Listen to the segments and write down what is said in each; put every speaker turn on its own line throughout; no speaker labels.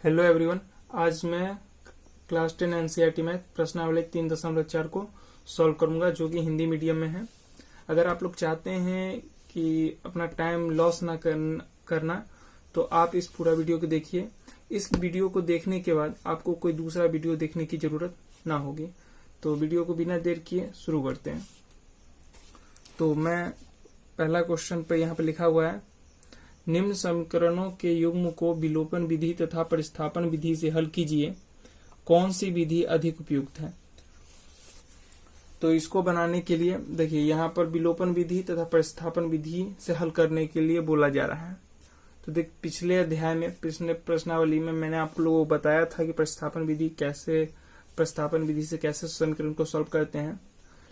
Hello everyone. आज मैं class 10 NCERT math प्रश्नावली 3.4 को सॉल्व करूंगा, जो कि हिंदी मीडियम में है। अगर आप लोग चाहते हैं कि अपना टाइम लॉस ना करना तो आप इस पूरा वीडियो को देखिए। इस वीडियो को देखने के बाद आपको कोई दूसरा वीडियो देखने की जरूरत ना होगी। तो वीडियो को बिना देर किए शुरू करते हैं। तो मैं पहला क्वेश्चन पे यहाँ पे लिखा हुआ है, निम्न समीकरणों के युग्म को विलोपन विधि तथा प्रतिस्थापन विधि से हल कीजिए, कौन सी विधि अधिक उपयुक्त है। तो इसको बनाने के लिए देखिए, यहाँ पर विलोपन विधि तथा प्रतिस्थापन विधि से हल करने के लिए बोला जा रहा है। तो देख, पिछले अध्याय में, पिछले प्रश्नावली में मैंने आप लोगों को बताया था कि प्रतिस्थापन विधि से कैसे समीकरण को सॉल्व करते हैं।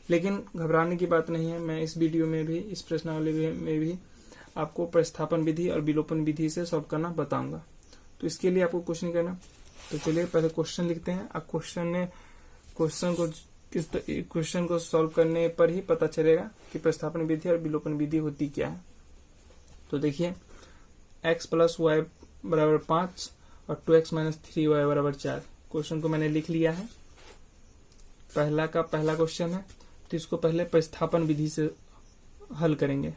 लेकिन घबराने की बात नहीं है, मैं इस वीडियो में भी, इस प्रश्नावली में भी आपको प्रतिस्थापन विधि और विलोपन विधि से सॉल्व करना बताऊंगा। तो इसके लिए आपको कुछ नहीं करना। तो चलिए पहले क्वेश्चन लिखते हैं। अब क्वेश्चन को सॉल्व करने पर ही पता चलेगा कि प्रतिस्थापन विधि और विलोपन विधि होती क्या है। तो देखिए, x प्लस वाई बराबर 5 और 2x माइनस 3y बराबर 4। क्वेश्चन को मैंने लिख लिया है। पहला क्वेश्चन है, तो इसको पहले प्रतिस्थापन विधि से हल करेंगे।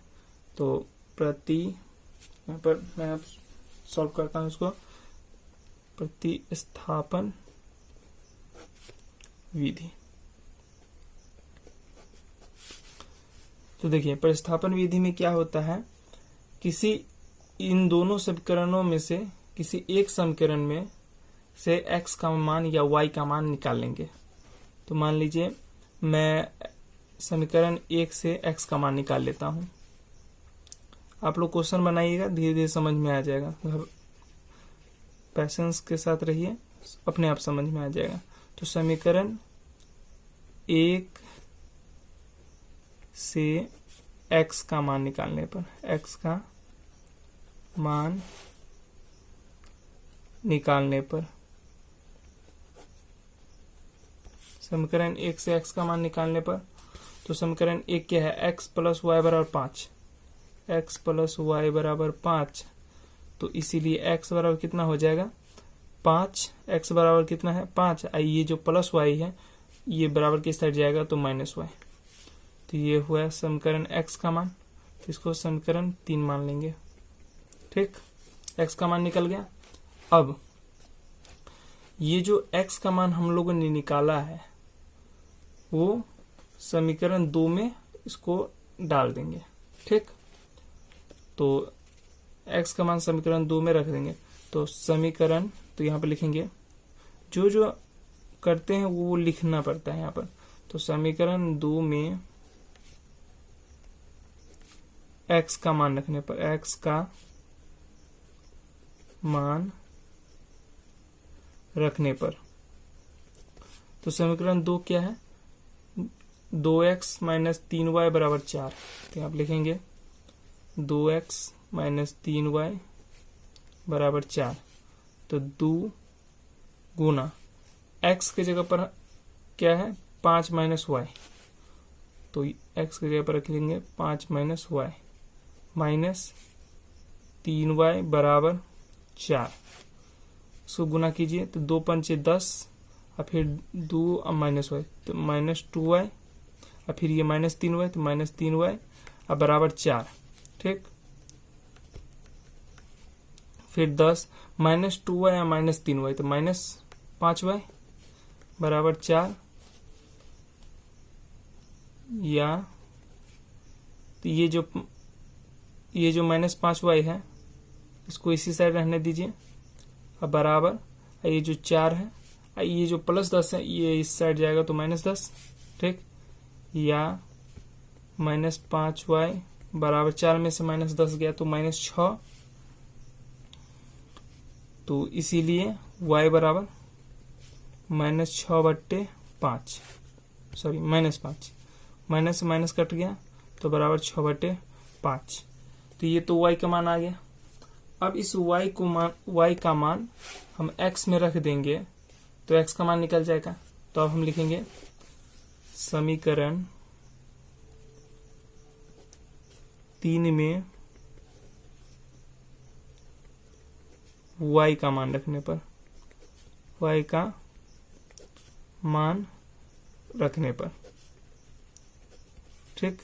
तो यहाँ पर मैं सॉल्व करता हूं इसको, प्रतिस्थापन विधि। तो देखिए, प्रतिस्थापन विधि में क्या होता है, इन दोनों समीकरणों में से किसी एक समीकरण में से x का मान या y का मान निकाल लेंगे। तो मान लीजिए मैं समीकरण 1 से x का मान निकाल लेता हूं। आप लोग क्वेश्चन बनाइएगा, धीरे धीरे समझ में आ जाएगा। पैशंस के साथ रहिए, अपने आप समझ में आ जाएगा। तो समीकरण 1 से x का मान निकालने पर, x का मान निकालने पर, समीकरण 1 से x का मान निकालने पर, तो समीकरण 1 क्या है, x प्लस वाई बराबर 5, x प्लस वाई बराबर 5। तो इसीलिए x बराबर कितना हो जाएगा, 5। x बराबर कितना है, 5। ये जो प्लस y है ये बराबर किस साइड जाएगा, तो माइनस y। तो ये हुआ समीकरण x का मान। इसको समीकरण 3 मान लेंगे। ठीक, x का मान निकल गया। अब ये जो x का मान हम लोगों ने निकाला है वो समीकरण 2 में इसको डाल देंगे। ठीक, तो x का मान समीकरण 2 में रख देंगे। तो समीकरण, तो यहाँ पर लिखेंगे, जो करते हैं वो लिखना पड़ता है यहाँ पर। तो समीकरण 2 में x का मान रखने पर, x का मान रखने पर, तो समीकरण 2 क्या है, 2x माइनस 3y बराबर 4। तो आप लिखेंगे 2x माइनस 3y बराबर 4। तो 2 गुना x की जगह पर क्या है, 5 माइनस y। तो x की जगह पर रख लेंगे 5 माइनस y, माइनस 3y बराबर 4। इसको गुना कीजिए तो 2 पंचे 10 और फिर 2 और माइनस y, तो माइनस 2y और फिर ये माइनस 3y, तो माइनस 3y और बराबर 4। ठीक, फिर 10 माइनस 2y या माइनस 3y, तो माइनस 5y बराबर 4। या तो ये जो माइनस 5y है इसको इसी साइड रहने दीजिए, और बराबर ये जो 4 है, ये जो प्लस 10 है ये इस साइड जाएगा, तो माइनस 10। ठीक, या माइनस 5y बराबर 4 में से माइनस 10 गया तो माइनस 6। तो इसीलिए y बराबर माइनस 6/5, सॉरी माइनस 5, माइनस से माइनस कट गया तो बराबर 6/5। तो ये तो y का मान आ गया। अब इस y का मान हम x में रख देंगे तो x का मान निकल जाएगा। तो अब हम लिखेंगे समीकरण 3 में y का मान रखने पर, y का मान रखने पर। ठीक,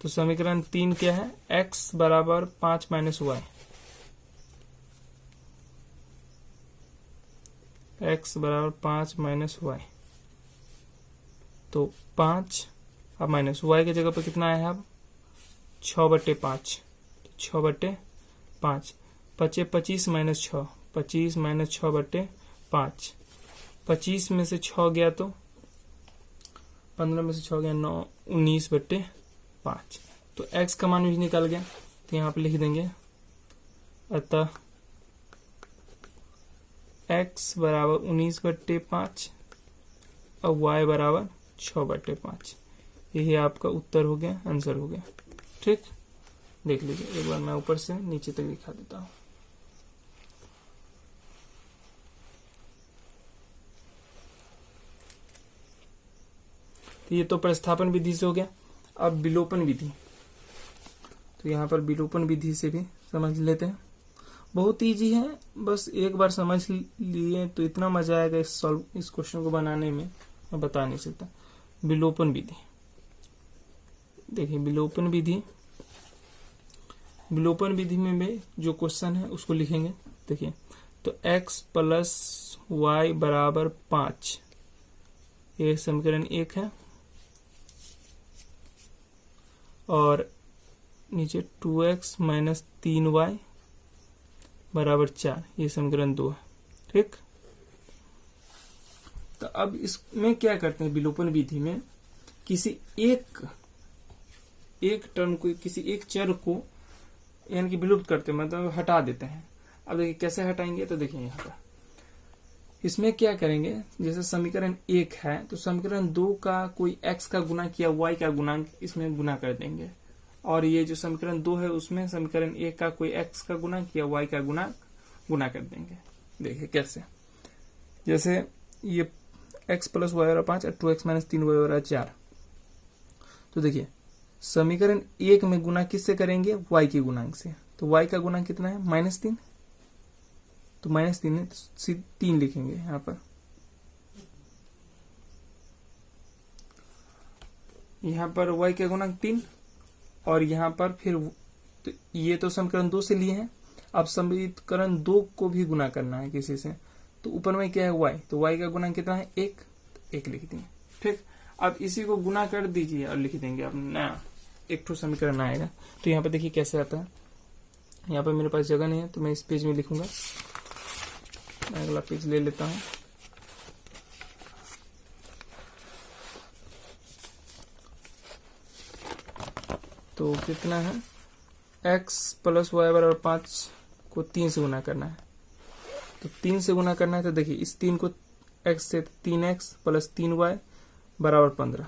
तो समीकरण 3 क्या है, x बराबर 5 माइनस वाई, x बराबर 5 माइनस वाई, तो 5 अब माइनस वाई की जगह पर कितना आया है, अब 6/5, 6/5, 25 माइनस 6, 25 माइनस 6/5, 25 में से 6 गया तो 15 में से 6 गया 9, 19/5, तो x का मान भी निकल गया, तो यहाँ पे लिख देंगे अतः x बराबर 19/5 और y बराबर 6/5। यही आपका उत्तर हो गया, आंसर हो गया। ठीक, देख लीजिए एक बार मैं ऊपर से नीचे तक दिखा देता हूं। तो ये तो प्रतिस्थापन विधि से हो गया। अब विलोपन विधि, तो यहाँ पर विलोपन विधि से भी समझ लेते हैं। बहुत इजी है, बस एक बार समझ लिए तो इतना मजा आएगा इस क्वेश्चन को बनाने में, मैं बता नहीं सकता। विलोपन विधि देखिए, विलोपन विधि में भी जो क्वेश्चन है उसको लिखेंगे। देखिए, तो x प्लस वाई बराबर 5, ये समीकरण 1 है, और नीचे 2x माइनस 3y बराबर 4, ये समीकरण 2 है। ठीक, तो अब इसमें क्या करते हैं, विलोपन विधि में किसी एक टर्म को, किसी एक चर को यानी कि विलुप्त करते हैं, मतलब हटा देते हैं। अब देखिए कैसे हटाएंगे, तो देखिए यहाँ पर इसमें क्या करेंगे, जैसे समीकरण 1 है तो समीकरण 2 का कोई x का गुना किया y का गुणांक इसमें गुना कर देंगे, और ये जो समीकरण 2 है उसमें समीकरण 1 का कोई x का गुना किया y का गुना कर देंगे। देखिए कैसे, जैसे ये x प्लस वाई बराबर 5 और 2x माइनस 3y बराबर 4, तो देखिए समीकरण 1 में गुना किससे करेंगे, y के गुणांक से, तो y का गुणांक कितना है, -3, तो -3 है तो 3 लिखेंगे यहाँ पर। यहाँ पर y के गुणांक 3, और यहाँ पर फिर तो ये तो समीकरण 2 से लिए हैं, अब समीकरण 2 को भी गुना करना है किसी से, तो ऊपर में क्या है y, तो y का गुणांक कितना है 1, 1 लिख देंगे। ठीक, अब इसी को गुना कर दीजिए और लिख देंगे, अब नया एक ठो समीकरण आएगा। तो यहाँ पे देखिए कैसे आता है, यहाँ पर मेरे पास जगह नहीं है तो मैं इस पेज में लिखूंगा, मैं अगला पेज ले लेता हूँ। तो कितना है, x प्लस वाई बराबर 5 को 3 से गुना करना है, तो 3 से गुना करना है, तो देखिए इस 3 को x से 3x प्लस 3y बराबर 15,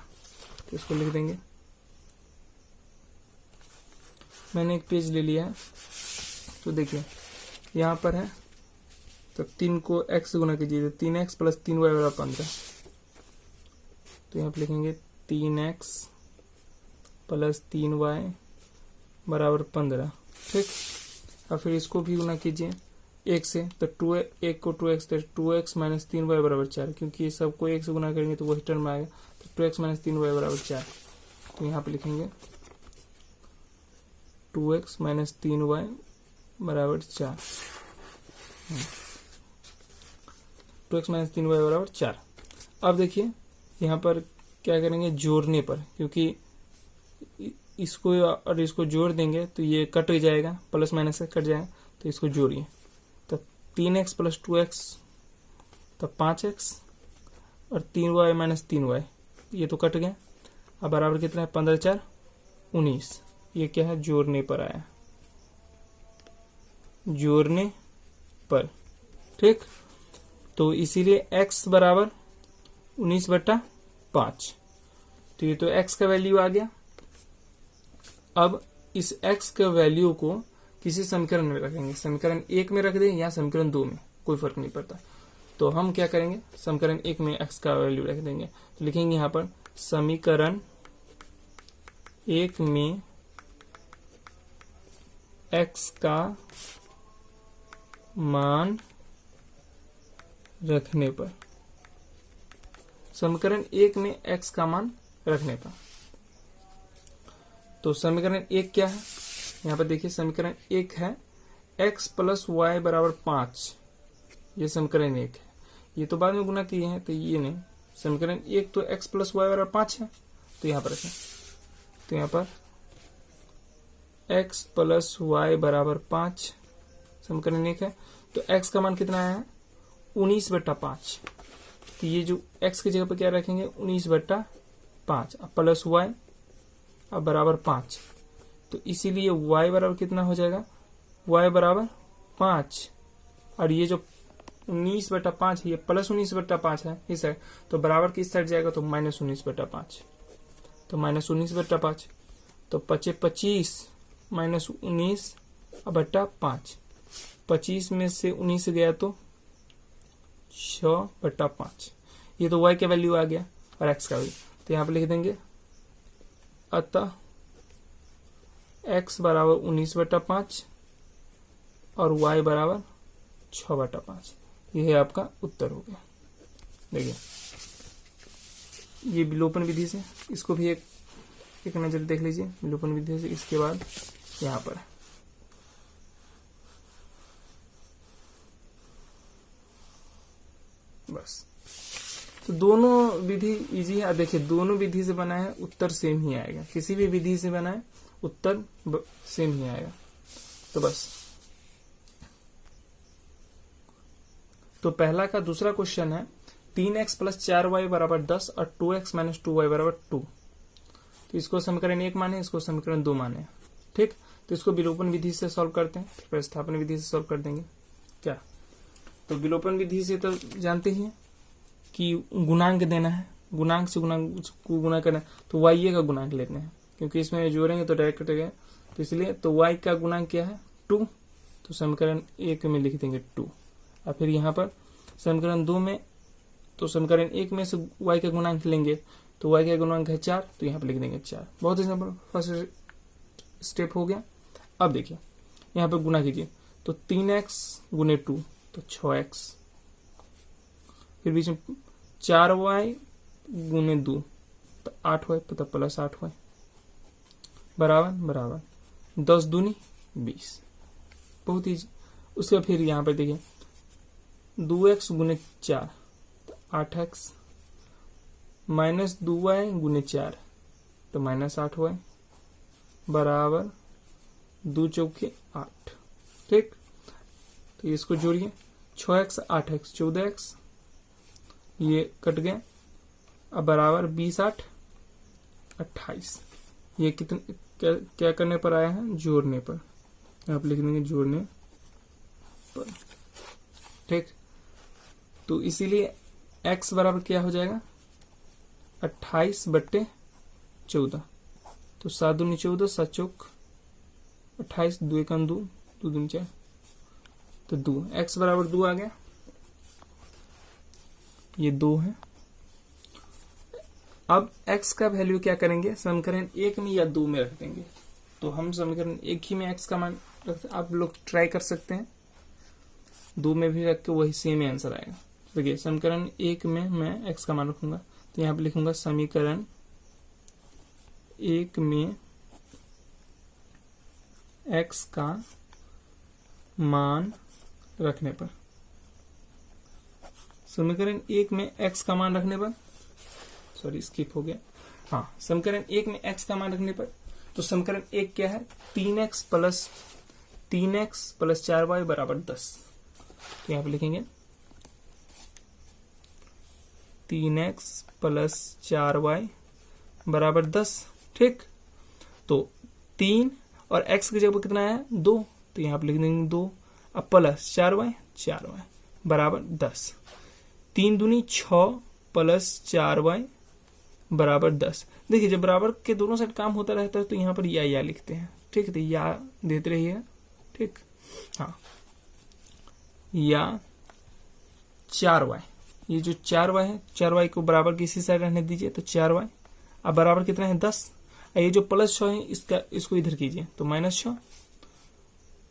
तो इसको लिख देंगे। मैंने एक पेज ले लिया है, तो देखिए यहाँ पर है, तो 3 को x से गुना कीजिए, तो 3x प्लस 3y बराबर 15, तो यहाँ पे लिखेंगे 3x प्लस 3y बराबर 15। ठीक, और फिर इसको भी गुना कीजिए 1 से, तो 1 को 2x, तो 2x माइनस 3y बराबर 4, क्योंकि ये सबको 1 से गुना करेंगे तो वही टर्म आएगा, तो 2x माइनस 3y बराबर 4, तो यहाँ पे लिखेंगे 2x माइनस 3y बराबर 4, 2x माइनस 3y बराबर 4। अब देखिए यहाँ पर क्या करेंगे, जोड़ने पर, क्योंकि इसको और इसको जोड़ देंगे तो ये कट जाएगा, प्लस माइनस से कट जाएगा, तो इसको जोड़िए, तो 3x प्लस 2x तो 5x और 3y माइनस 3y, ये तो कट गया। अब बराबर कितना है, 15 4 19, ये क्या है, जोड़ने पर आया, जोड़ने पर। ठीक, तो इसीलिए x बराबर 19/5, तो ये तो x का वैल्यू आ गया। अब इस x के वैल्यू को किसी समीकरण में रखेंगे, समीकरण 1 में रख दें या समीकरण 2 में, कोई फर्क नहीं पड़ता। तो हम क्या करेंगे, समीकरण 1 में x का वैल्यू रख देंगे, तो लिखेंगे यहाँ पर समीकरण 1 में x का मान रखने पर, समीकरण 1 में x का मान रखने पर। तो समीकरण 1 क्या है, यहाँ पर देखिए समीकरण 1 है x प्लस वाई बराबर 5, ये समीकरण 1 है। ये तो बाद में गुना किए हैं तो ये नहीं, समीकरण 1 तो x प्लस वाई बराबर 5 है, तो यहाँ पर रखें, तो यहाँ पर x प्लस वाई बराबर 5 समीकरण 1 है। तो x का मान कितना है 19/5, तो ये जो x की जगह पर क्या रखेंगे 19/5 प्लस वाई अब बराबर 5, तो इसीलिए y बराबर कितना हो जाएगा, y बराबर 5, और ये जो 19/5 है ये प्लस 19/5 है इस साइड, तो बराबर किस साइड जाएगा तो माइनस 19/5, तो माइनस 19/5, तो 25 माइनस 19/5, 25 में से 19 गया तो 6/5, ये तो y का वैल्यू आ गया और x का वैल्यू, तो यहाँ पे लिख देंगे अतः x बराबर 19/5 और y बराबर 6/5, यह आपका उत्तर हो गया। देखिए ये विलोपन विधि से, इसको भी एक नजर देख लीजिए विलोपन विधि से। इसके बाद यहाँ पर बस, तो दोनों विधि इजी है। देखिए दोनों विधि से बना है उत्तर सेम ही आएगा, किसी भी विधि से बना है उत्तर सेम ही आएगा। तो बस, तो पहला का दूसरा क्वेश्चन है 3x प्लस 4y बराबर 10 और 2x माइनस 2y बराबर 2। तो इसको समीकरण 1 माने, इसको समीकरण 2 माने, ठीक। तो इसको विलोपन विधि से सॉल्व करते हैं, प्रतिस्थापन विधि से सॉल्व कर देंगे क्या। तो विलोपन विधि से तो जानते ही हैं कि गुणांक देना है, गुणांक से गुणांक को गुणा करना है, तो y का गुणांक लेते हैं क्योंकि इसमें जोड़ेंगे तो डायरेक्ट कटेगा, तो इसलिए तो y का गुणांक क्या है 2, तो समीकरण 1 में लिख देंगे 2। और फिर यहाँ पर समीकरण 2 में, तो समीकरण 1 में से y का गुणांक लेंगे तो y का गुणांक है 4, तो यहाँ पर लिख देंगे 4। बहुत ही सिंपल फर्स्ट स्टेप हो गया। अब देखिए यहाँ पर गुणा कीजिए, तो 3x गुने 2 तो 6x, फिर बीच में 4y गुने 2 तो 8y, तो प्लस 8y बराबर 10 दूनी 20, बहुत ही। उसके फिर यहाँ पर देखिए 2x गुने 4 तो 8x, माइनस 2y गुने 4 तो माइनस 8y बराबर 2 चौके 8, ठीक। तो इसको जोड़िए 6x 8x 14x, ये कट गया, अब बराबर 20 8 28, ये कितने क्या करने पर आया है जोड़ने पर, आप लिख देंगे जोड़ने पर, ठीक। तो इसीलिए x बराबर क्या हो जाएगा 28/14, तो 7 दूनी 14 7 चौक 28, 2 1 2 2 दूनी 4, तो 2, x बराबर 2 आ गया, ये 2 है। अब x का वैल्यू क्या करेंगे समीकरण 1 में या 2 में रख देंगे, तो हम समीकरण 1 ही में x का मान रखते, आप लोग ट्राई कर सकते हैं 2 में भी रख के वही सेम आंसर आएगा। देखिए समीकरण 1 में मैं x का मान रखूंगा, तो यहाँ पे लिखूंगा समीकरण 1 में x का मान रखने पर, समीकरण 1 में x का मान रखने पर, सॉरी स्किप हो गया, हाँ समीकरण 1 में x का मान रखने पर, तो समीकरण 1 क्या है 3x प्लस 4y बराबर 10, तो यहाँ पे लिखेंगे 3x प्लस 4y बराबर 10, ठीक। तो 3 और x की जगह कितना है 2, तो यहाँ पे लिख देंगे 2, अब प्लस 4y बराबर 10, 3 दूनी 6 प्लस 4y बराबर 10। देखिए जब बराबर के दोनों साइड काम होता रहता है तो यहाँ पर या लिखते हैं, ठीक है, तो या देते रहिए, ठीक। हाँ या 4y, ये जो 4y है 4y को बराबर किसी साइड रहने दीजिए, तो 4y अब बराबर कितना है 10, ये जो प्लस 6 है इसको इधर कीजिए तो माइनस 6,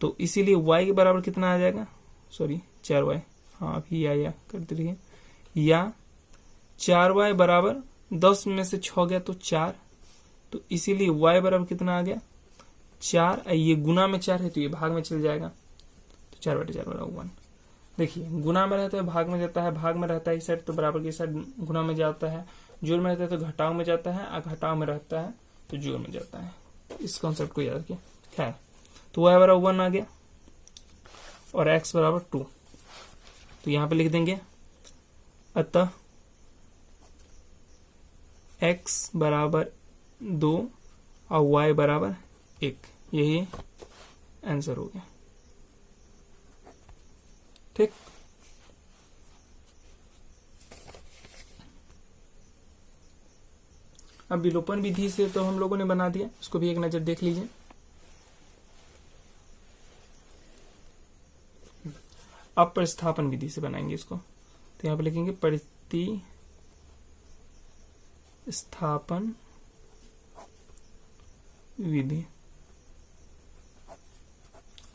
तो इसीलिए y के बराबर कितना आ जाएगा, सॉरी 4y, हाँ अभी या कर दीजिए, या 4y बराबर 10 में से 6 गया तो 4, तो इसीलिए y बराबर कितना आ गया 4, ये गुना में 4 है तो ये भाग में चल जाएगा, तो 4/4 बराबर 1। देखिए गुना में रहता है भाग में जाता है, भाग में रहता है इस साइड तो बराबर की साइड गुना में जाता है, जोड़ में रहता है तो घटाव में जाता है, और घटाव में रहता है तो जोड़ में जाता है। इस कॉन्सेप्ट को याद रखिए। खैर तो y बराबर 1 आ गया और x बराबर 2, तो यहां पे लिख देंगे अतः x बराबर 2 और y बराबर 1, यही आंसर हो गया। ठीक, अब विलोपन विधि से तो हम लोगों ने बना दिया, उसको भी एक नजर देख लीजिए। अब प्रतिस्थापन विधि से बनाएंगे इसको, तो यहां पे लिखेंगे प्रतिस्थापन विधि।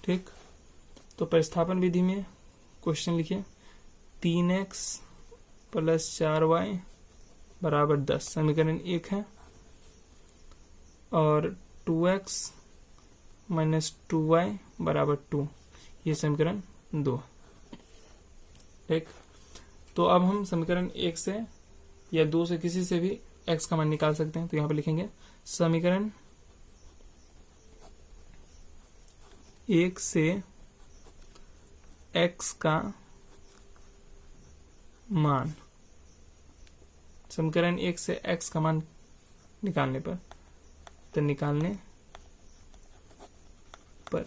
ठीक, तो प्रतिस्थापन विधि में क्वेश्चन लिखिए 3x + 4y बराबर 10, समीकरण 1 है, और 2x - 2y बराबर 2, ये समीकरण 2। ठीक, तो अब हम समीकरण 1 से या 2 से किसी से भी x का मान निकाल सकते हैं, तो यहां पे लिखेंगे समीकरण 1 से x का मान, समीकरण 1 से x का मान निकालने पर, तो निकालने पर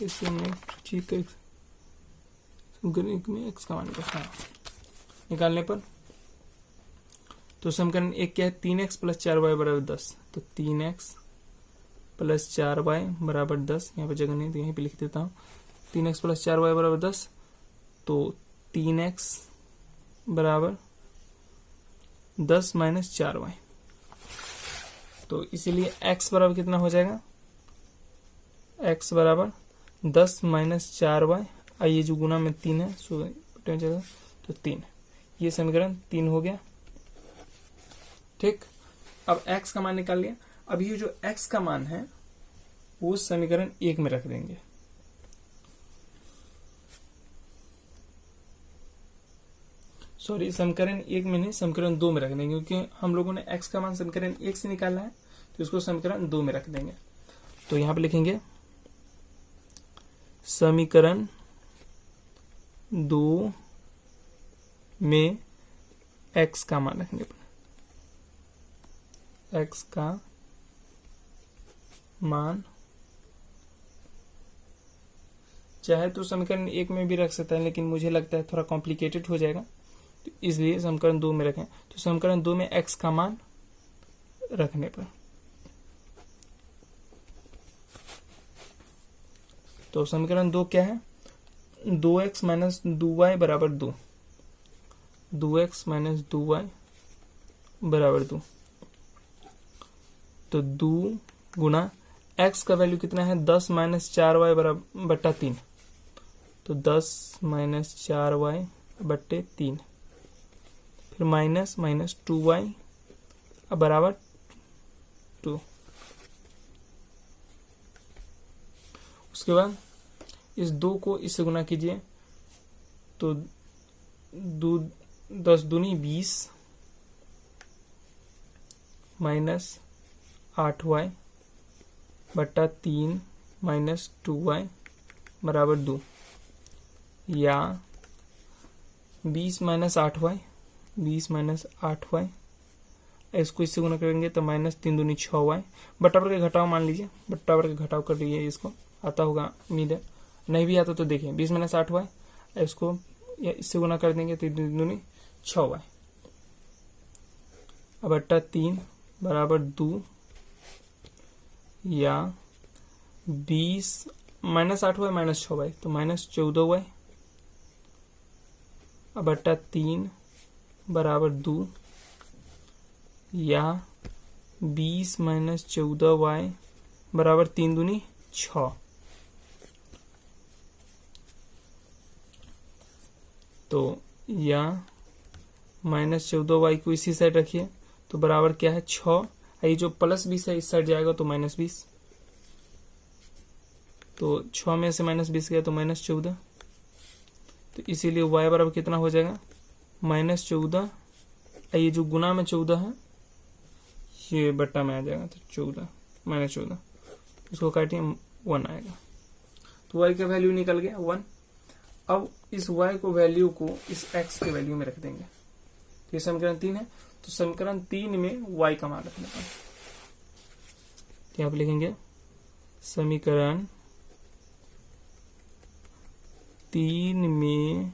इसे हमने समीकरण 1 में x का मान निकालने पर, तो समीकरण 1 क्या है 3x + 4y बराबर 10, तो 3x + 4y बराबर 10, यहाँ पे जगह नहीं तो यहीं पे लिख देता हूँ 3x + 4y बराबर 10, तो 3x बराबर 10 - 4y, तो इसीलिए x बराबर कितना हो जाएगा, x बराबर 10 - 4y, और ये जो गुना में 3 है तो 3, ये समीकरण 3 हो गया। ठीक, अब x का मान निकाल लिया। अब ये जो x का मान है वो समीकरण 1 में रख देंगे, सॉरी समीकरण 1 में नहीं, समीकरण 2 में रख देंगे, क्योंकि हम लोगों ने x का मान समीकरण 1 से निकाला है, तो इसको समीकरण 2 में रख देंगे। तो यहां पे लिखेंगे समीकरण 2 में x का मान रखेंगे, x का मान चाहे तो समीकरण 1 में भी रख सकता है, लेकिन मुझे लगता है थोड़ा कॉम्प्लिकेटेड हो जाएगा, तो इसलिए समीकरण 2 में रखें। तो समीकरण 2 में x का मान रखने पर, तो समीकरण 2 क्या है 2x - 2y बराबर 2, 2x - 2y बराबर 2, तो 2 गुना x का वैल्यू कितना है 10 - 4y बराबर बट्टा 3, तो 10 - 4y बट्टे 3, फिर माइनस 2y बराबर 2, उसके बाद इस 2 को इससे गुना कीजिए, तो 10 दूनी 20 माइनस 8y बट्टा 3 माइनस 2y बराबर 2, या 20 - 8y, 20 - 8y, इसको इससे गुना करेंगे तो माइनस 3 दूनी 6y, बट्टा पर के घटाव मान लीजिए, बट्टा पर के घटाव कर लीजिए, इसको आता होगा उम्मीद है, नहीं भी आता तो देखिए 20 - 8y, इसको इससे गुना कर देंगे तो 3 दूनी 6y, बट्टा 3 बराबर 2, या 20 - 8y - 6y, तो -14y बट्टा 3 बराबर 2, या 20 - 14y बराबर 3 दूनी 6, तो या -14y को इसी साइड रखिए तो बराबर क्या है 6। ये जो +20 है इस साइड जाएगा तो -20, तो 6 में से -20 गया तो -14, तो इसीलिए y बराबर कितना हो जाएगा -14। ये जो गुना में 14 है ये बट्टा में आ जाएगा तो 14 -14, इसको काटिए 1 आएगा, तो y का वैल्यू निकल गया 1। अब इस y को वैल्यू को इस x के वैल्यू में रख देंगे, तो ये समीकरण 3 है। तो समीकरण 3 में y का मान रखने पर क्या आप लिखेंगे समीकरण 3 में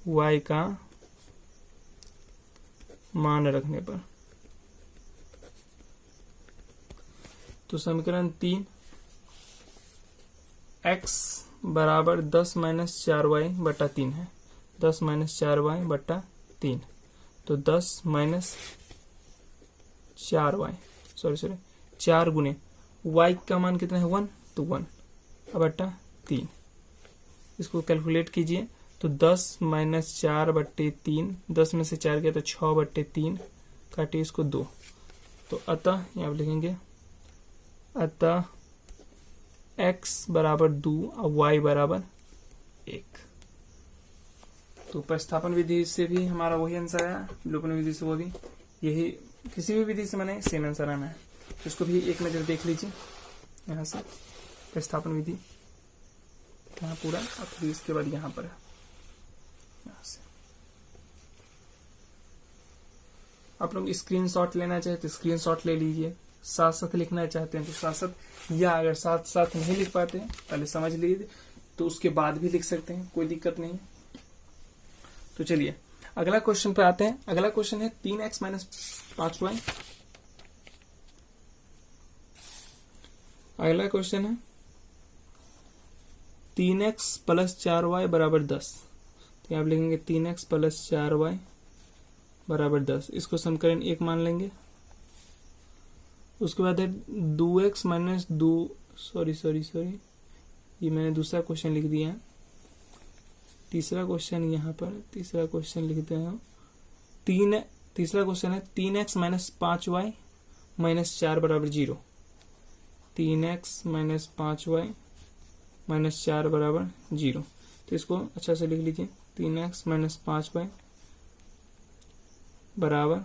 y का मान रखने पर, तो समीकरण 3 x बराबर 10 - 4y बटा 3 है, 10 - 4y बटा 3, तो 10 - 4y सॉरी 4 गुने y का मान कितना है 1, तो 1 बटा 3, इसको कैलकुलेट कीजिए तो 10 - 4 बट्टे 3, 10 में से 4 गया तो 6 बट्टे 3, काटिए इसको 2, तो अतः यहाँ लिखेंगे अतः x बराबर 2 और y बराबर 1। तो प्रतिस्थापन विधि से भी हमारा वही आंसर आया, विलोपन विधि से वो भी, यही किसी भी विधि से मैंने सेम आंसर आना है, तो इसको भी एक नजर देख लीजिए। यहाँ से प्रतिस्थापन विधि यहाँ पूरा, और फिर इसके बाद यहाँ पर है, यहाँ से आप लोग स्क्रीनशॉट लेना चाहे तो स्क्रीनशॉट ले लीजिए, साथ साथ लिखना चाहते हैं तो साथ साथ, या अगर साथ साथ नहीं लिख पाते हैं पहले समझ लीजिए तो उसके बाद भी लिख सकते हैं, कोई दिक्कत नहीं। तो चलिए अगला क्वेश्चन पे आते हैं। अगला क्वेश्चन है 3x - 5y। अगला क्वेश्चन है 3x + 4y बराबर 10, तो आप लिखेंगे 3x + 4y बराबर 10, इसको समीकरण 1 मान लेंगे। उसके बाद है 2x - 2 सॉरी ये मैंने दूसरा क्वेश्चन लिख दिया है, तीसरा क्वेश्चन यहाँ पर, तीसरा क्वेश्चन लिखते हैं तीसरा क्वेश्चन है 3x - 5y - 4 बराबर 0, 3x - 5y - 4 बराबर 0, तो इसको अच्छा से लिख लीजिए 3x - 5y बराबर,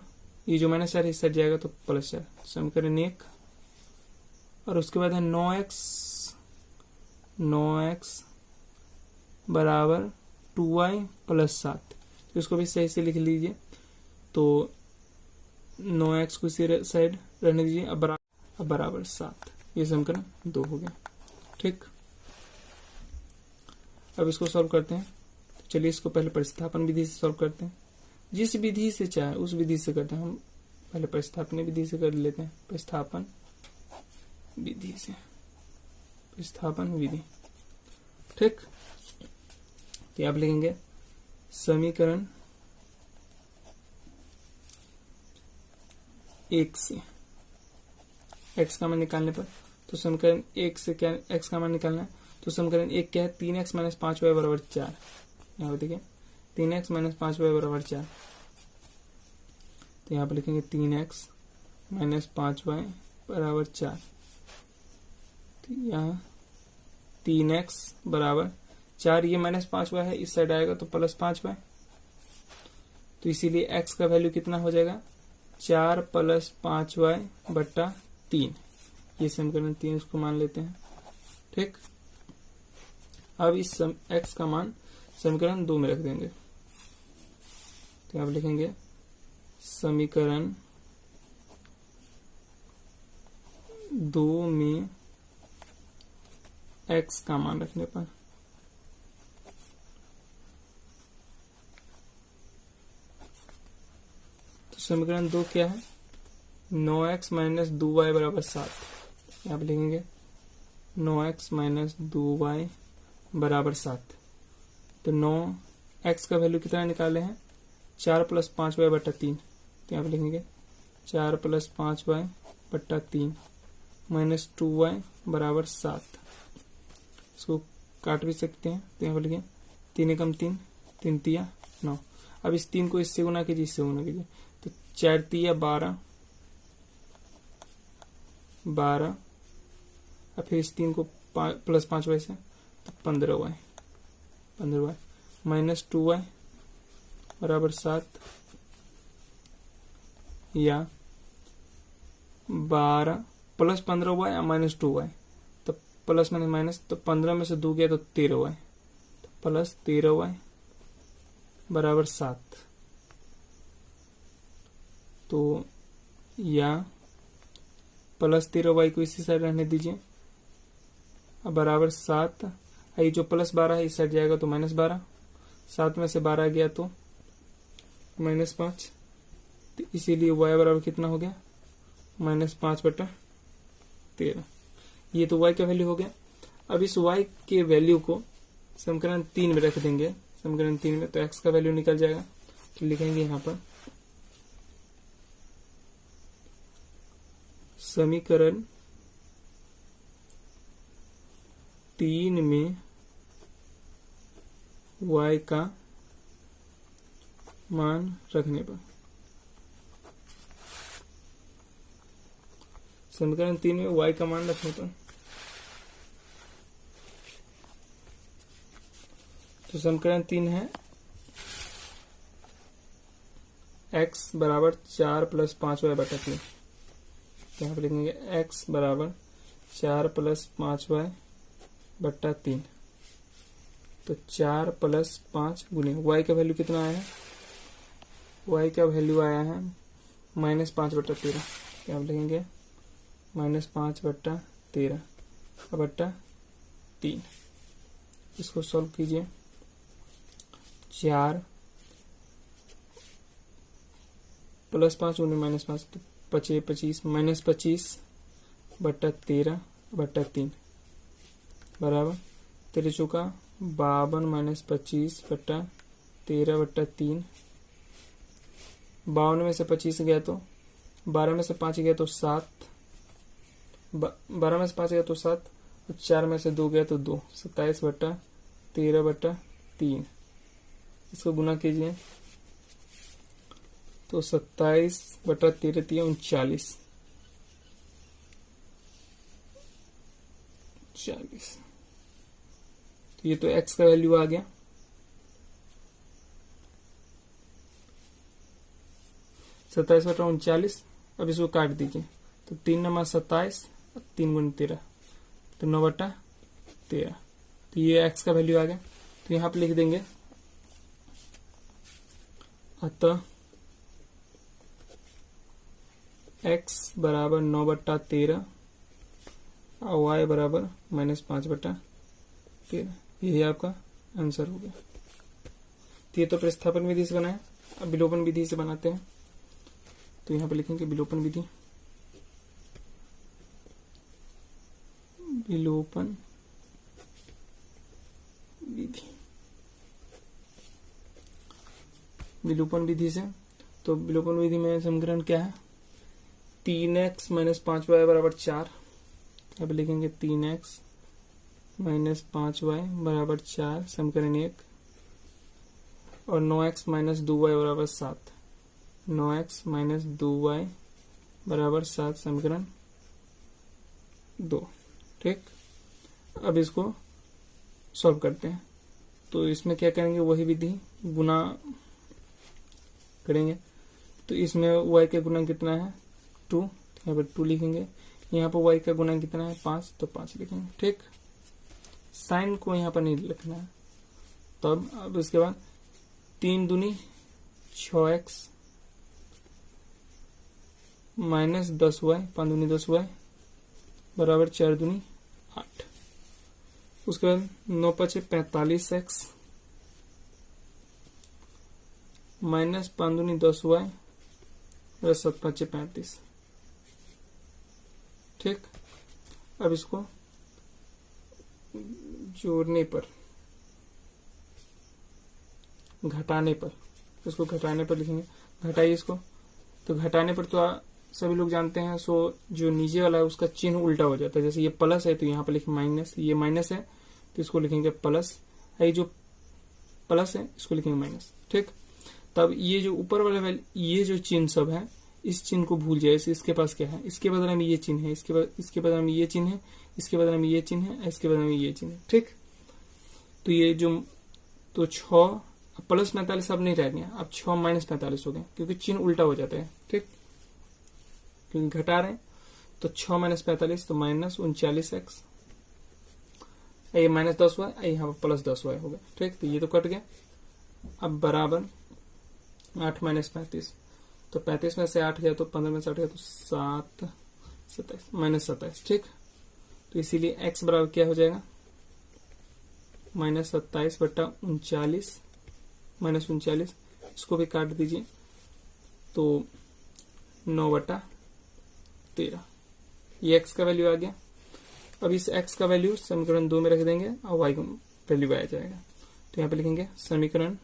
ये जो -4 इस साइड जाएगा तो +4, समीकरण 1। और उसके बाद है 9x बराबर 2y + 7, तो इसको भी सही से लिख लीजिए, तो 9x को इसी साइड रहने दीजिए, अब बराबर 7, ये समीकरण 2 हो गया। ठीक, अब इसको सॉल्व करते हैं। तो चलिए इसको पहले प्रतिस्थापन विधि से सॉल्व करते हैं, जिस विधि से चाहे उस विधि से करते हैं। हम पहले प्रतिस्थापन विधि से कर लेते हैं, प्रतिस्थापन विधि से, प्रतिस्थापन विधि। ठीक, तो आप लिखेंगे समीकरण 1 से x का मान निकालने पर, तो समीकरण 1 से क्या x का मान निकालना है, तो समीकरण 1 क्या है 3x - 5y बराबर 4, यहाँ पर देखिए 3x - 5y बराबर 4, तो यहाँ पर लिखेंगे 3x - 5y बराबर 4, तो यहाँ 3x बराबर 4, ये -5y है, इस साइड आएगा तो +5y, तो इसीलिए x का वैल्यू कितना हो जाएगा 4 + 5y बट्टा 3, ये समीकरण 3 इसको मान लेते हैं। ठीक, अब इस x का मान समीकरण 2 में रख देंगे, तो आप लिखेंगे समीकरण 2 में x का मान रखने पर, तो समीकरण 2 क्या है 9x - 2y बराबर 7, आप लिखेंगे 9x - 2y बराबर 7, तो 9x का वैल्यू कितना निकाले हैं 4 + 5y बट्टा 3, तो आप लिखेंगे 4 + 5y बट्टा 3 -2y बराबर 7, इसको काट भी सकते हैं, तो यहाँ पर लिखें 3 एकम 3, 3 तिया 9। अब इस 3 को इससे गुना कीजिए, इससे गुना कीजिए, तो 4 तिया 12, और फिर इस 3 को प्लस 5y से तो 15y, माइनस 2y बराबर 7, या 12 प्लस 15y माइनस 2y, तो प्लस माइनस माइनस, तो 15 में से 2 गया तो 13y, तो प्लस 13y बराबर 7। तो या प्लस 13y को इसी साइड रहने दीजिए, अब बराबर 7, ये जो प्लस 12 है इस साइड जाएगा तो माइनस 12, 7 में से 12 गया तो माइनस 5, तो इसीलिए y बराबर कितना हो गया, -5/13। ये तो y का वैल्यू हो गया। अब इस y के वैल्यू को समीकरण 3 में रख देंगे, समीकरण 3 में, तो x का वैल्यू निकल जाएगा। तो लिखेंगे यहाँ पर समीकरण 3 में y का मान रखने पर, समीकरण 3 में y का मान रखने पर, तो समीकरण 3 है x बराबर 4 + 5y/3। यहाँ पर लिखेंगे x बराबर 4 + 5y/3। तो 4 + 5 गुने y का वैल्यू कितना आया है, y का वैल्यू आया है -5/13। क्या लिखेंगे, -5/13/3। इसको सॉल्व कीजिए। 4 + 5 गुने -5, तो 25 -25/13/3 बराबर 3 चौका 52 -25/13/3। 52 में से 25 गया तो 12 में से 5 गया तो 7, 12 में से 5 गया तो 7, और 4 में से 2 गया तो 2, 27/13/3। इसको गुना कीजिए तो 27/13 39। तो ये तो x का वैल्यू आ गया। सत्ताईस बटा 39। अब इसको काट दीजिए, तो 3 नंबर 27, 3 गुना 13, तो 9/13। तो ये x का वैल्यू आ गया। तो यहाँ पे लिख देंगे, अतः x बराबर 9/13 और y बराबर -5/13। यही आपका आंसर हो गया। तो ये तो प्रतिस्थापन विधि से बनाया। अब विलोपन विधि से बनाते हैं। तो यहाँ पे लिखेंगे विलोपन विधि। विलोपन विधि, विलोपन विधि से, तो विलोपन विधि में समीकरण क्या है, 3x - 5y बराबर 4। अब लिखेंगे 3x - 5y बराबर 4 समीकरण 1, और 9x - 2y बराबर 7। 9x - 2y बराबर 7 समीकरण 2। ठीक, अब इसको सॉल्व करते हैं। तो इसमें क्या करेंगे, वही विधि, गुना करेंगे। तो इसमें y का गुना कितना है, 2, यहाँ पर 2 लिखेंगे। यहाँ पर y का गुना कितना है, 5, तो 5 लिखेंगे। ठीक, साइन को यहाँ पर नहीं लिखना है। तब अब इसके बाद 3 दूनी 6x माइनस 10y, 5 दूनी 10y बराबर 4 दूनी 8। उसके बाद 9 × 5 = 45x माइनस 5 दूनी 10y और 7 × 5 = 35। ठीक, अब इसको जोड़ने पर, घटाने पर, इसको घटाने पर लिखेंगे। घटाइए इसको। तो घटाने पर तो सभी लोग जानते हैं, सो जो नीचे वाला है उसका चिन्ह उल्टा हो जाता है। जैसे ये प्लस है तो यहाँ पर लिखें माइनस, ये माइनस है तो इसको लिखेंगे प्लस। ये जो प्लस है, इसको लिखेंगे माइनस। ठीक, तब ये जो ऊपर वाला वैल्यू, ये जो चिन्ह सब है, इस चिन्ह को भूल जाए। इसके पास क्या है, इसके बदले में ये चिन्ह है, इसके बदले में ये चिन्ह है, इसके बदले में ये चिन्ह है, इसके बदले में ये चिन्ह है। ठीक, तो ये जो तो 6 प्लस 45 अब नहीं रह गया, अब 6 माइनस 45 हो गया, क्योंकि चिन्ह उल्टा हो जाता है। ठीक, क्योंकि घटा रहे हैं, तो 6 माइनस 45 तो माइनस 39x, ये माइनस 10 हुआ, यहाँ पर प्लस 10 हो गया। ठीक, तो ये तो कट गया। अब बराबर 8 माइनस 35, तो 35 में से 8 गया तो 15 में से 8 गया तो 7 27 माइनस 27। ठीक, तो इसीलिए x बराबर क्या हो जाएगा, माइनस 27 बट्टा 39 माइनस 39, इसको भी काट दीजिए तो 9 बट्टा 13, ये x का वैल्यू आ गया। अब इस x का वैल्यू समीकरण 2 में रख देंगे और y का वैल्यू आ जाएगा। तो यहाँ पे लिखेंगे समीकरण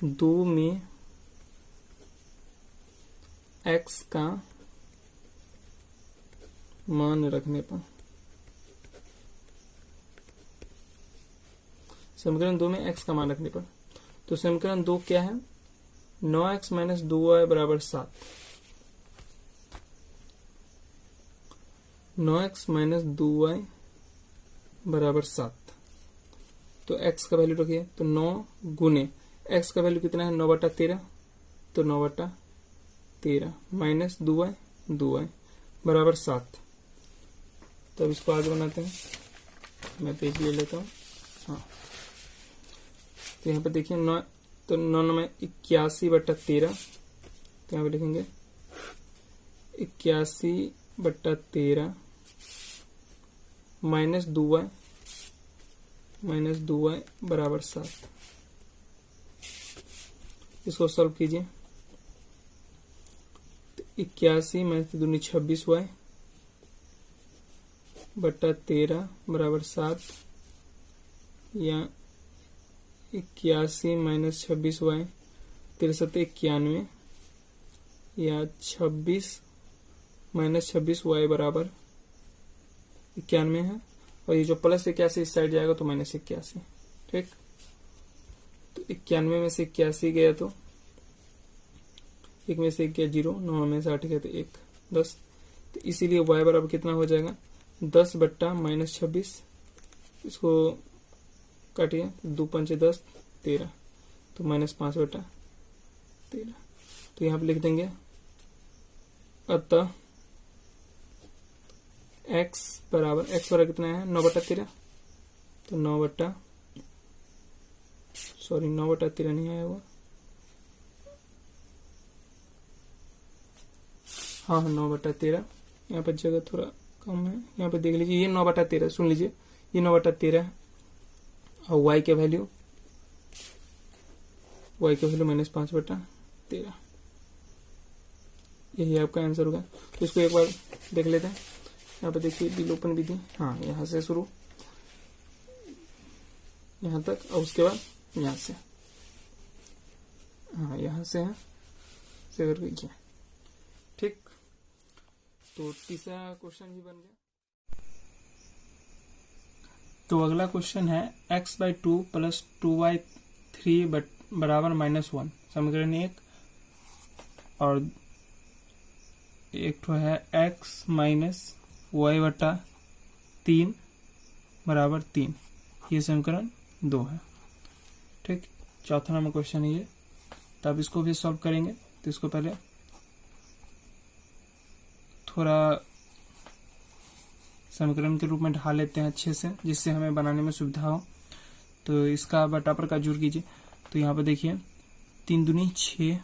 2 में x का मान रखने पर, समीकरण 2 में x का मान रखने पर, तो समीकरण 2 क्या है, 9x माइनस 2y बराबर 7, 9x माइनस 2y बराबर 7। तो x का वैल्यू रखिए, तो 9 गुने x का वैल्यू कितना है, 9 बटा 13, तो 9 बटा 13 माइनस 2y बराबर 7। तो अब इसको आगे बनाते हैं, मैं पेज ले लेता हूँ। हाँ, तो यहाँ पे देखिए 9, तो 9 में 81 बट्टा 13, तो यहाँ पे लिखेंगे 81 बट्टा 13 माइनस 2y बराबर 7। इसको सॉल्व कीजिए, तो 81 माइनस 2 26y बट्टा 13 बराबर 7, या 81 माइनस 26y 63 91, या 26 माइनस 26y बराबर 91 है, और ये जो प्लस 81 इस साइड जाएगा तो माइनस 81। ठीक, तो 91 में से 81 गया तो 1 में से 1 गया 0, 9 में से 8 गया तो 1 10, तो इसीलिए y बराबर कितना हो जाएगा, 10 बट्टा माइनस 26, इसको काटिए, 2 पंचे 10 13, तो माइनस 5 बटा 13। तो यहाँ पे लिख देंगे अतः x बराबर कितना है, 9 बटा 13, तो 9 बटा 13 नहीं आया हुआ, हाँ 9 बटा 13, यहाँ पर जगह थोड़ा कम है, यहाँ पे देख लीजिए, ये 9 बटा 13, सुन लीजिए, ये 9 बटा 13 है, और y के वैल्यू माइनस 5 बटा 13, यही आपका आंसर होगा। तो इसको एक बार देख लेते हैं। यहाँ पे देखिए विलोपन विधि, हाँ यहाँ से शुरू यहाँ तक, और उसके बाद यहाँ से, हाँ यहाँ से है से करके किया। ठीक, तो तीसरा क्वेश्चन भी बन गया। तो अगला क्वेश्चन है x/2 प्लस 2y3 बराबर -1, समीकरण 1, और एक तो है x माइनस y बटा 3 बराबर 3, ये समीकरण 2 है। ठीक, चौथा नंबर क्वेश्चन है ये, तब इसको भी सॉल्व करेंगे। तो इसको पहले थोड़ा समीकरण के रूप में ढाल लेते हैं अच्छे से, जिससे हमें बनाने में सुविधा हो। तो इसका बटा पर का जोड़ कीजिए, तो यहाँ पर देखिए 3 दूनी 6,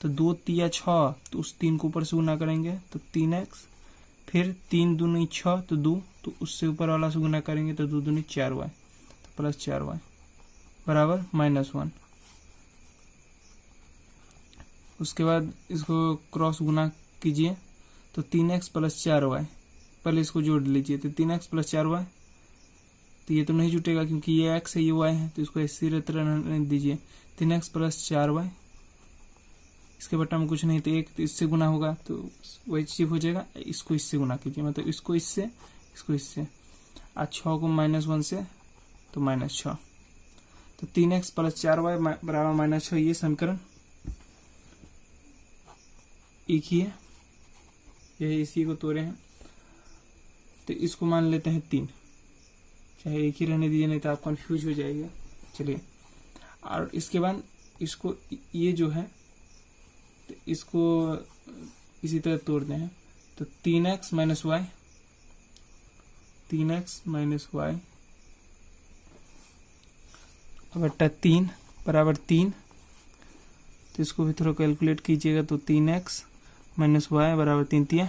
तो 2 तिया 6, तो उस 3 को ऊपर से गुना करेंगे तो 3x, फिर 3 दूनी 6 तो 2, तो उससे ऊपर वाला से गुना करेंगे तो 2 दूनी 4y, तो प्लस 4y बराबर -1। उसके बाद इसको क्रॉस गुना कीजिए, तो 3x प्लस 4y, पहले इसको जोड़ लीजिए, तो 3x प्लस 4y, तो ये तो नहीं जुटेगा क्योंकि ये x है ये y है, तो इसको इसी तरह रहने दीजिए। 3x प्लस 4y, इसके बटा में कुछ नहीं, तो 1 तो इससे गुना होगा तो वही चीज हो जाएगा। इसको इससे गुना कीजिए, मतलब इसको इससे और 6 को -1 से तो -6, तो 3x + 4y बराबर -6, ये समीकरण एक ही है, यही इसी को तोड़े हैं। तो इसको मान लेते हैं 3, चाहे एक ही रहने दीजिए नहीं तो आप कंफ्यूज हो जाइएगा। चलिए, और इसके बाद इसको ये जो है तो इसको इसी तरह तोड़ते हैं। तो 3x - y, 3x - y बट्टा 3 बराबर 3। तो इसको भी थोड़ा कैलकुलेट कीजिएगा। तो 3x - y बराबर 3 ×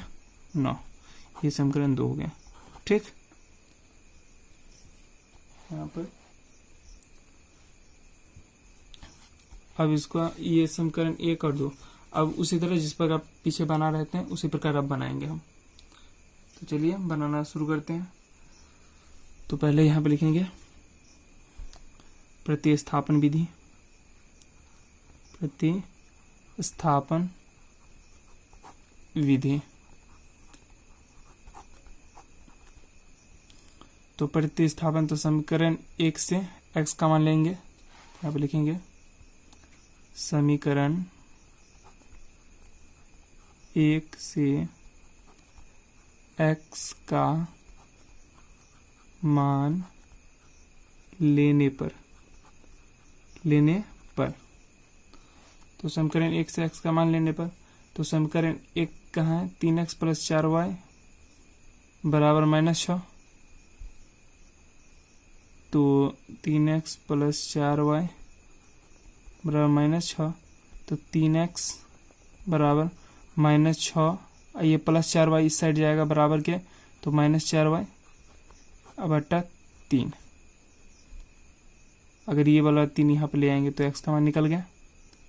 9, ये समीकरण 2 हो गया। ठीक, यहाँ पर अब इसको ये समीकरण 1 और 2 अब उसी तरह जिस पर आप पीछे बना रहते हैं उसी प्रकार अब बनाएंगे हम। तो चलिए बनाना शुरू करते हैं। तो पहले यहाँ पे लिखेंगे प्रतिस्थापन विधि, प्रतिस्थापन विधि। तो प्रतिस्थापन, तो समीकरण 1 से x का मान लेंगे, यहाँ पे लिखेंगे समीकरण 1 से x का मान लेने पर तो समीकरण 1 से x का मान लेने पर, तो समीकरण 1 कहाँ है, 3x + 4y बराबर -6। तो 3x + 4y बराबर -6, तो 3x बराबर -6, ये +4y इस साइड जाएगा बराबर के, तो -4y बट्टा 3। अगर ये वाला 3 यहाँ पे ले आएंगे तो x का मान निकल गया,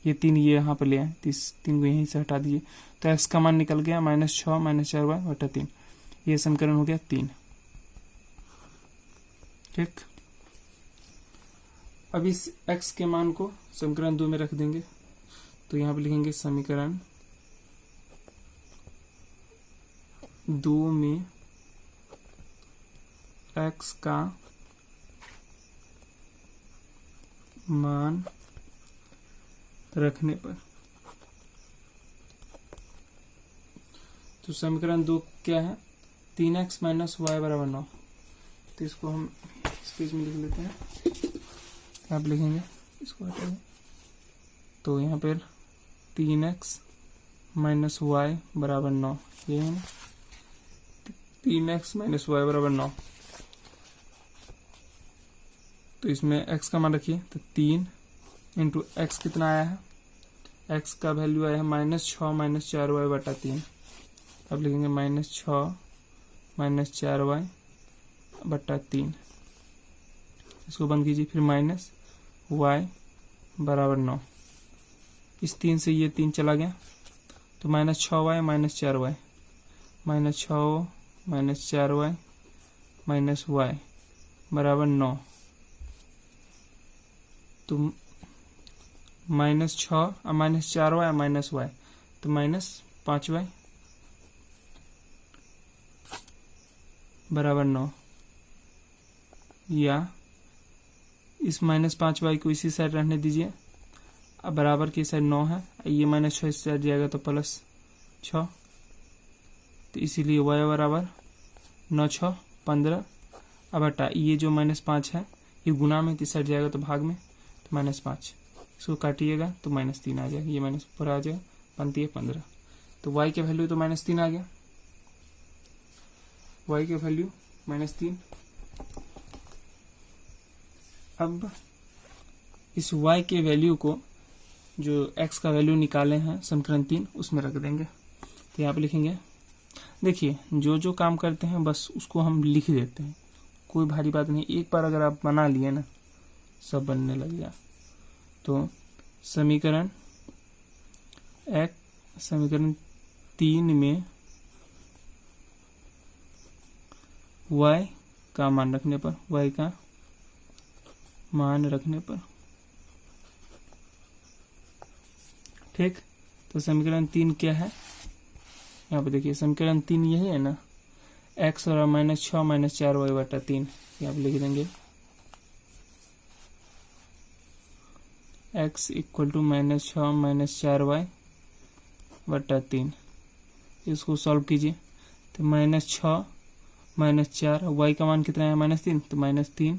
ये 3 ये यहाँ पे ले आए तो इस 3 को यहीं से हटा दीजिए, तो x का मान निकल गया -6 - 4y बट्टा 3, ये समीकरण हो गया 3। ठीक, अब इस x के मान को समीकरण 2 में रख देंगे। तो यहाँ पे लिखेंगे समीकरण 2 में x का मान रखने पर, तो समीकरण 2 क्या है, 3x - y बराबर 9। तो इसको हम इस पेज में लिख लेते हैं, आप लिखेंगे इसको हटाइए। तो यहाँ पर 3x - y बराबर 9, ये है ना, 3x - y बराबर 9। तो इसमें x का मान रखिए, तो 3 × x कितना आया है, x का वैल्यू आया है -6 - 4y बटा 3। अब लिखेंगे -6 - 4y बटा 3, इसको बंद कीजिए, फिर -y बराबर 9। इस 3 से ये 3 चला गया, तो -6y - 4y, -6 - 4y -y बराबर 9। तो -6 और -4y -y, तो -5y बराबर 9, या इस -5y को इसी साइड रहने दीजिए। अब बराबर की साइड 9 है, ये -6 इस साइड जाएगा तो +6, तो इसीलिए y बराबर 9 6 15। अब हटा, ये जो -5 है ये गुना में, इस साइड जाएगा तो भाग में, तो -5, इसको काटिएगा तो -3 आ जाएगा, ये -4 आ जाएगा, 15। तो y के वैल्यू तो -3 आ गया, y के वैल्यू -3। अब इस y के वैल्यू को, जो x का वैल्यू निकाले हैं समीकरण 3, उसमें रख देंगे। तो यहाँ पे लिखेंगे, देखिए जो काम करते हैं बस उसको हम लिख देते हैं, कोई भारी बात नहीं। एक बार अगर आप बना लिए ना, सब बनने लग गया। तो समीकरण 3 में y का मान रखने पर, y का मान रखने पर, ठीक। तो समीकरण 3 क्या है, यहाँ पे देखिए समीकरण 3 यही है ना, एक्स बराबर -6 - 4y बटा 3, ये आप लिख देंगे। x इक्वल टू -6 - 4y बटा 3, इसको सॉल्व कीजिए। तो -6 - 4, y का मान कितना है -3, तो -3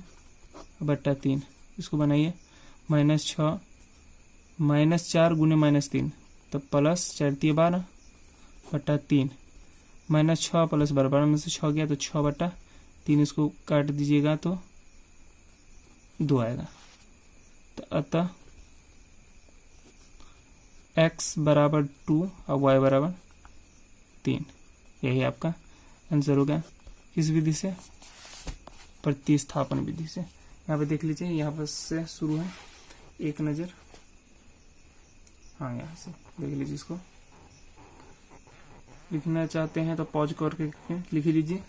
बटा 3, इसको बनाइए। -6 -4 गुने -3, तो प्लस 4 × 12 बटा 3, -6 प्लस 12 में से 6 गया तो 6 बटा 3, इसको काट दीजिएगा तो 2 आएगा। तो अतः x बराबर 2 और y बराबर 3, यही आपका आंसर हो गया। किस विधि से? प्रतिस्थापन विधि से। यहाँ पे देख लीजिए, यहाँ पर से शुरू है, एक नज़र, हाँ यहाँ से देख लीजिए। इसको लिखना चाहते हैं तो पॉज करके लिख लीजिए,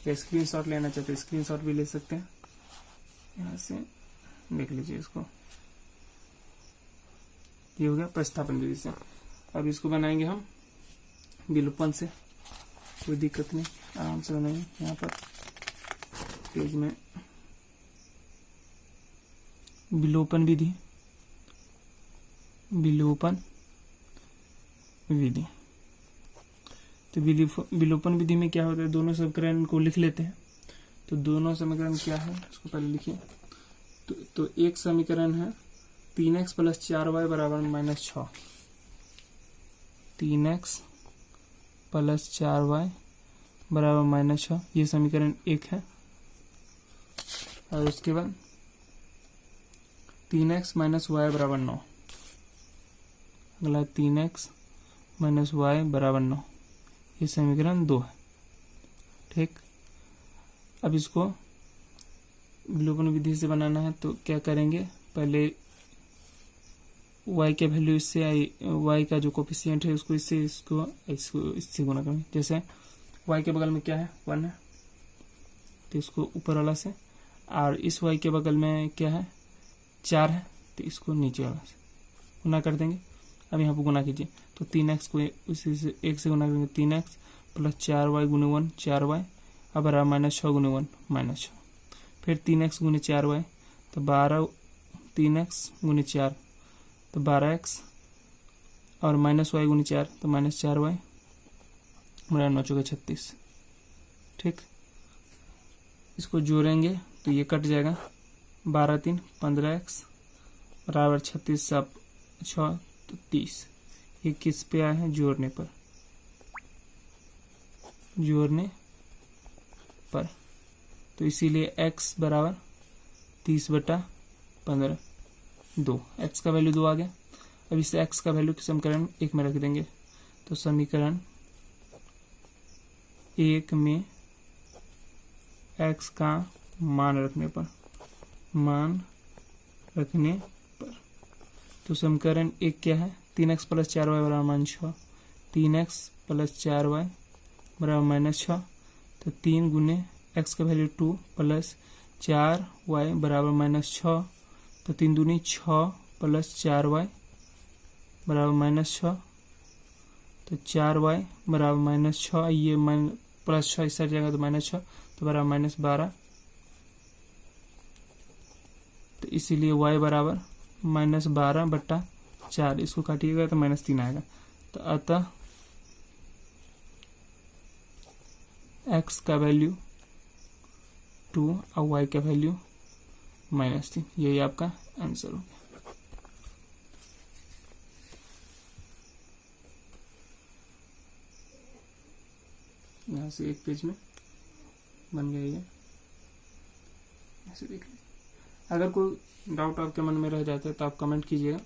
या स्क्रीनशॉट लेना चाहते हैं स्क्रीनशॉट भी ले सकते हैं। यहाँ से देख लीजिए इसको, ये हो गया प्रतिस्थापन विधि से। अब इसको बनाएंगे हम विलोपन से, कोई दिक्कत नहीं, आराम से बनाएंगे। यहाँ पर पेज में विलोपन विधि, विलोपन विधि। तो विलोपन विधि में क्या होता है, दोनों समीकरण को लिख लेते हैं। तो दोनों समीकरण क्या है, इसको पहले लिखिए। तो एक समीकरण है 3x + 4y बराबर -6, 3x + 4y बराबर -6, ये समीकरण एक है। और उसके बाद 3x - y बराबर 9, अगला 3x - y बराबर 9, ये समीकरण 2 है। ठीक, अब इसको विलोपन विधि से बनाना है तो क्या करेंगे, पहले y के वैल्यू इससे आई, y का जो कोफिशिएंट है उसको इससे, इसको इससे गुना करेंगे। जैसे y के बगल में क्या है 1 है, तो इसको ऊपर वाला से, और इस y के बगल में क्या है 4 है, तो इसको नीचे वाला से गुना कर देंगे। अब यहाँ पर गुना कीजिए, तो 3x को इसी से 1 से गुना करेंगे, 3x + 4y गुने 1 4y, अब बराबर -6 गुने 1 -6, फिर 3x गुने 4y, तो 12, 3x गुने 4 तो 12x, और -y गुने 4 तो -4y, बराबर 9 × 4 = 36। ठीक, इसको जोड़ेंगे तो ये कट जाएगा, 12 × 3 = 15x बराबर 36 × 6 तो 30। ये किस पे आया है, जोड़ने पर, जोड़ने पर। तो इसीलिए x बराबर 30 बटा 15, 2, x का वैल्यू 2 आ गया। अब इसे x का वैल्यू समीकरण 1 में रख देंगे। तो समीकरण 1 में x का मान रखने पर, तो समीकरण 1 क्या है, 3x + 4y बराबर -6, 3x + 4y बराबर -6, तो 3 गुने x का वैल्यू 2 + 4y बराबर -6, तो 3 दूनी 6 + 4y बराबर -6, तो 4y बराबर -6, ये +6 इस साइड जाएगा तो -6, तो बराबर -12, तो इसीलिए y बराबर -12 बटा 4, इसको काटिएगा तो -3 आएगा। तो अतः x का वैल्यू 2 और y का वैल्यू -3, यही आपका आंसर हो गया। यहाँ से एक पेज में बन गया ये, ऐसे देख लीजिए। अगर कोई डाउट आपके मन में रह जाता है तो आप कमेंट कीजिएगा।